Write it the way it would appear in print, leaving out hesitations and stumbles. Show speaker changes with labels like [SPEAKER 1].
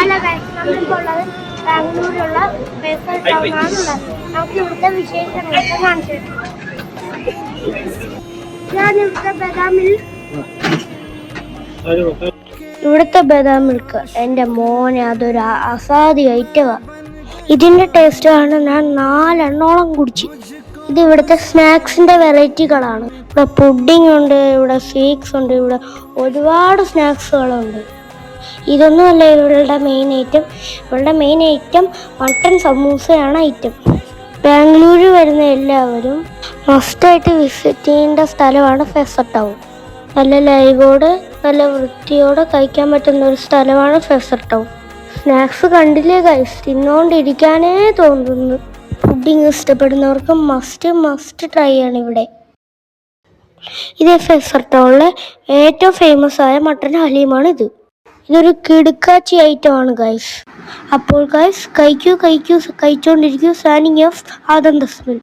[SPEAKER 1] അല്ല നമ്മളിപ്പോൾ ഉള്ളത് ബാംഗ്ലൂരിലുള്ള ഫേസൽ ടൗണാണുള്ളത്. നമുക്ക് ഇവിടുത്തെ വിശേഷങ്ങളൊക്കെ കാണിച്ചു തരാം. ഞാൻ ഇവിടുത്തെ ബദാം മിൽക്ക് എൻ്റെ മോനെ അതൊരു അസാധ്യ ഐറ്റമാണ്. ഇതിൻ്റെ ടേസ്റ്റാണ് ഞാൻ 4 എണ്ണോളം കുടിച്ച്. ഇത് ഇവിടുത്തെ സ്നാക്സിൻ്റെ വെറൈറ്റികളാണ്. ഇവിടെ പുഡിംഗ് ഉണ്ട്, ഇവിടെ സ്വീറ്റ്സ് ഉണ്ട്, ഇവിടെ ഒരുപാട് സ്നാക്സുകളുണ്ട്. ഇതൊന്നുമല്ല ഇവളുടെ മെയിൻ ഐറ്റം. ഇവളുടെ മെയിൻ ഐറ്റം മട്ടൺ സമൂസയാണ് ഐറ്റം. ബാംഗ്ലൂർ വരുന്ന എല്ലാവരും മസ്റ്റായിട്ട് വിസിറ്റ് ചെയ്യേണ്ട സ്ഥലമാണ് ഫെസൽ ടൗൺ. നല്ല ലൈവോട് നല്ല വൃത്തിയോടെ കഴിക്കാൻ പറ്റുന്ന ഒരു സ്ഥലമാണ് ഫെസൽ ടൗൺ. സ്നാക്സ് കണ്ടില്ലേ ഗൈസ്, തിന്നുകൊണ്ടിരിക്കാനേ തോന്നുന്നു. പുഡിംഗ് ഇഷ്ടപ്പെടുന്നവർക്ക് മസ്റ്റ് ട്രൈ ആണ് ഇവിടെ. ഇത് ഫെസൽ ടൗണിലെ ഏറ്റവും ഫേമസ് ആയ മട്ടൺ ഹലീമാണ് ഇത്. ഇതൊരു കിടുക്കാച്ചി ഐറ്റമാണ് ഗൈസ്. അപ്പോൾ ഗൈസ് കഴിച്ചോണ്ടിരിക്കൂ. Signing off Adam തസ്മിൽ.